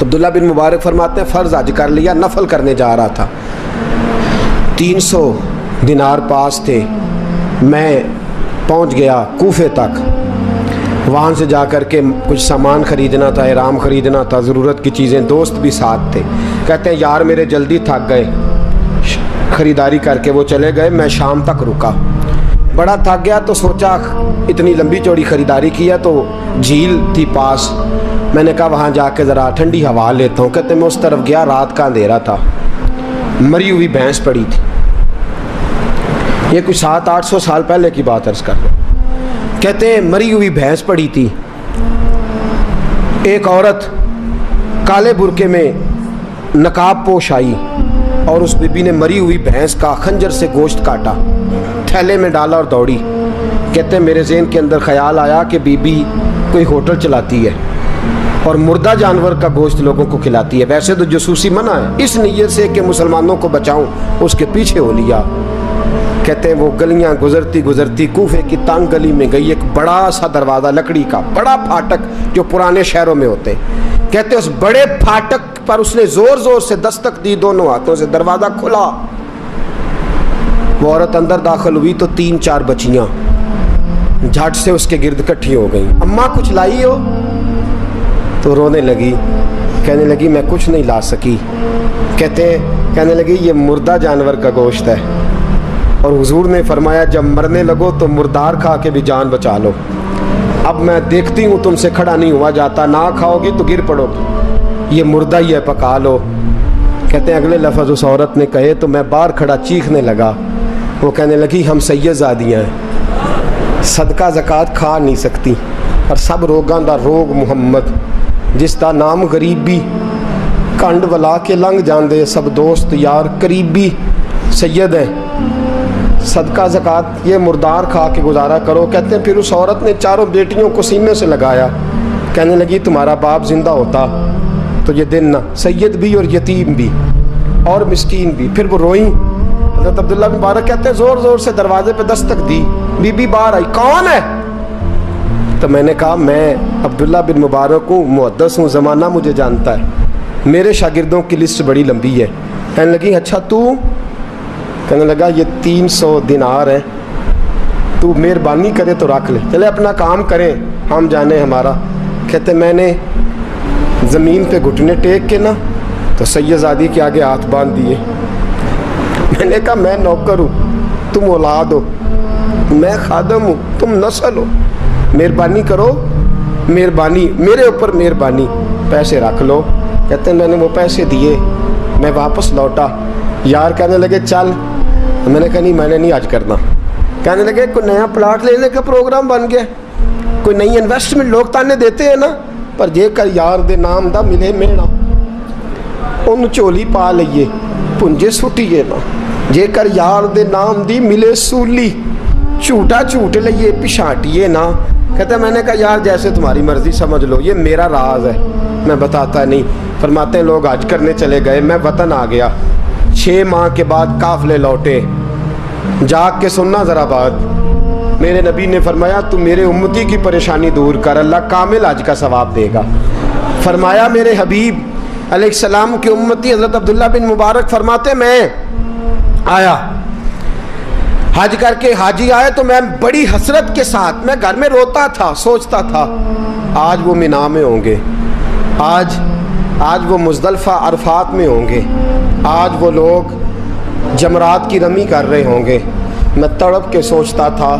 عبداللہ بن مبارک فرماتے ہیں فرض حج کر لیا, نفل کرنے جا رہا تھا, 300 دینار پاس تھے, میں پہنچ گیا کوفے تک, وہاں سے جا کر کے کچھ سامان خریدنا تھا, احرام خریدنا تھا, ضرورت کی چیزیں, دوست بھی ساتھ تھے. کہتے ہیں یار میرے جلدی تھک گئے, خریداری کر کے وہ چلے گئے, میں شام تک رکا, بڑا تھک گیا تو سوچا اتنی لمبی چوڑی خریداری کی ہے تو جھیل تھی پاس, میں نے کہا وہاں جا کے ذرا ٹھنڈی ہوا لیتا ہوں. کہتے میں اس طرف گیا, رات کا اندھیرا تھا, مری ہوئی بھینس پڑی تھی, یہ کچھ 700-800 سال پہلے کی بات عرض کر رہا ہوں. کہتے ہیں مری ہوئی بھینس پڑی تھی, ایک عورت کالے برقعے میں نقاب پوش آئی اور اس بی بی نے مری ہوئی بھینس کا خنجر سے گوشت کاٹا, تھیلے میں ڈالا اور دوڑی. کہتے ہیں میرے ذہن کے اندر خیال آیا کہ بی بی کوئی ہوٹل چلاتی ہے اور مردہ جانور کا گوشت لوگوں کو کھلاتی ہے, ویسے تو جاسوسی منع ہے, اس نیت سے کہ مسلمانوں کو بچاؤں اس کے پیچھے ہو لیا. کہتے ہیں وہ گلیاں گزرتی گزرتی کوفے کی تنگ گلی میں گئی, ایک بڑا سا دروازہ لکڑی کا, بڑا پھاٹک جو پرانے شہروں میں ہوتے. کہتے ہیں اس بڑے پھاٹک پر اس نے زور زور سے دستک دی, دونوں ہاتھوں سے دروازہ کھلا, وہ عورت اندر داخل ہوئی تو 3-4 بچیاں جھٹ سے اس کے گرد اکٹھی ہو گئیں. اماں کچھ لائی ہو؟ تو رونے لگی, کہنے لگی میں کچھ نہیں لا سکی. کہنے لگی یہ مردہ جانور کا گوشت ہے, اور حضور نے فرمایا جب مرنے لگو تو مردار کھا کے بھی جان بچا لو. اب میں دیکھتی ہوں تم سے کھڑا نہیں ہوا جاتا, نہ کھاؤ گی تو گر پڑو گی, یہ مردہ ہی ہے پکا لو. کہتے ہیں اگلے لفظ اس عورت نے کہے تو میں باہر کھڑا چیخنے لگا. وہ کہنے لگی ہم سید زادیاں ہیں, صدقہ زکوٰۃ کھا نہیں سکتی, اور سب روگاں دا روگ محمد, جس دا نام غریبی, کنڈ ولا کے لنگ جاندے سب دوست یار قریبی, سید ہیں, صدقہ زکوٰۃ یہ مردار کھا کے گزارا کرو. کہتے ہیں پھر اس عورت نے 4 بیٹیوں کو سینے سے لگایا, کہنے لگی تمہارا باپ زندہ ہوتا تو یہ دن نہ, سید بھی اور یتیم بھی اور مسکین بھی. پھر وہ روئیں. حضرت عبداللہ بن مبارک کہتے ہیں زور زور سے دروازے پہ دستک دی, بی بی باہر آئی, کون ہے؟ تو میں نے کہا میں عبداللہ بن مبارک ہوں, محدث ہوں, زمانہ مجھے جانتا ہے, میرے شاگردوں کی لسٹ بڑی لمبی ہے. کہنے لگی اچھا تو؟ کہنے لگا یہ 300 دینار ہیں, تو مہربانی کرے تو رکھ لے, چلے اپنا کام کریں ہم جانے ہمارا. کہتے میں نے زمین پہ گھٹنے ٹیک کے نا تو سید زادی کے آگے ہاتھ باندھ دیے. میں نے کہا میں نوکر ہوں, تم اولاد ہو, میں خادم ہوں, تم نسل ہو, مہربانی کرو, مہربانی میرے اوپر مہربانی, پیسے رکھ لو. کہتے ہیں میں نے وہ پیسے دیے, میں واپس لوٹا. یار کہنے لگے چل, میں نے کہا نہیں میں نے نہیں آج کرنا. کہنے لگے کوئی نیا پلاٹ لینے کا پروگرام بن گیا, کوئی نئی انویسٹمنٹ, لوگ تانے دیتے ہیں نا, پر جے کر یار دے نام دا ملے میڑا, ان چولی پا لئیے پنجے سٹیے نا, جے کر یار دے نام دی ملے سولی, جھوٹا جھوٹ لئیے پچھاٹیے نا. کہتے ہیں میں نے کہا یار جیسے تمہاری مرضی سمجھ لو, یہ میرا راز ہے, میں بتاتا نہیں. فرماتے ہیں لوگ حج کرنے چلے گئے, میں وطن آ گیا. 6 ماہ کے بعد قافلے لوٹے, جاگ کے سننا ذرا بات. میرے نبی نے فرمایا تو میرے امتی کی پریشانی دور کر, اللہ کامل حج کا ثواب دے گا. فرمایا میرے حبیب علیہ السلام کی امتی حضرت عبداللہ بن مبارک فرماتے میں آیا حج کر کے, حاجی آئے تو میں بڑی حسرت کے ساتھ, میں گھر میں روتا تھا, سوچتا تھا آج وہ مینا میں ہوں گے, آج وہ مزدلفہ عرفات میں ہوں گے, آج وہ لوگ جمرات کی رمی کر رہے ہوں گے. میں تڑپ کے سوچتا تھا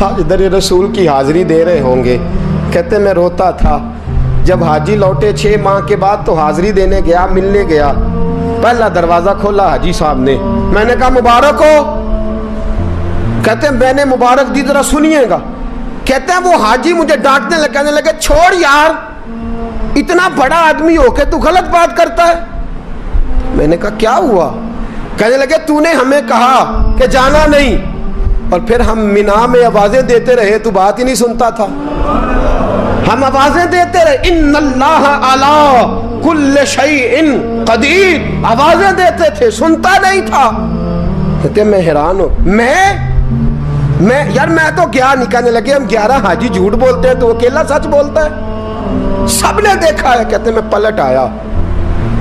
آج در رسول کی حاضری دے رہے ہوں گے. کہتے میں روتا تھا. جب حاجی لوٹے 6 ماہ کے بعد تو حاضری دینے گیا, ملنے گیا, پہلا دروازہ کھولا حاجی صاحب نے, میں نے کہا مبارک ہو. کہتے ہیں میں نے مبارک دی, ذرا سنیے گا. کہتے ہیں وہ حاجی مجھے ڈانٹنے لگے, کہنے لگے چھوڑ یار, اتنا بڑا آدمی ہو کے تو غلط بات کرتا ہے. میں نے کہا کیا ہوا؟ کہنے لگے تو نے ہمیں کہا کہ جانا نہیں, اور پھر ہم مینا میں آوازیں دیتے رہے, تو بات ہی نہیں سنتا تھا. ہم آوازیں دیتے رہے, ان اللہ علی کل شیء قدیر, آوازیں دیتے تھے, سنتا نہیں تھا. کہتے میں حیران ہوں, میں یار میں تو کیا نہیں. کہنے لگے ہم 11 حاجی جھوٹ بولتے ہیں تو اکیلا سچ بولتا ہے, سب نے دیکھا ہے. کہتے میں پلٹ آیا,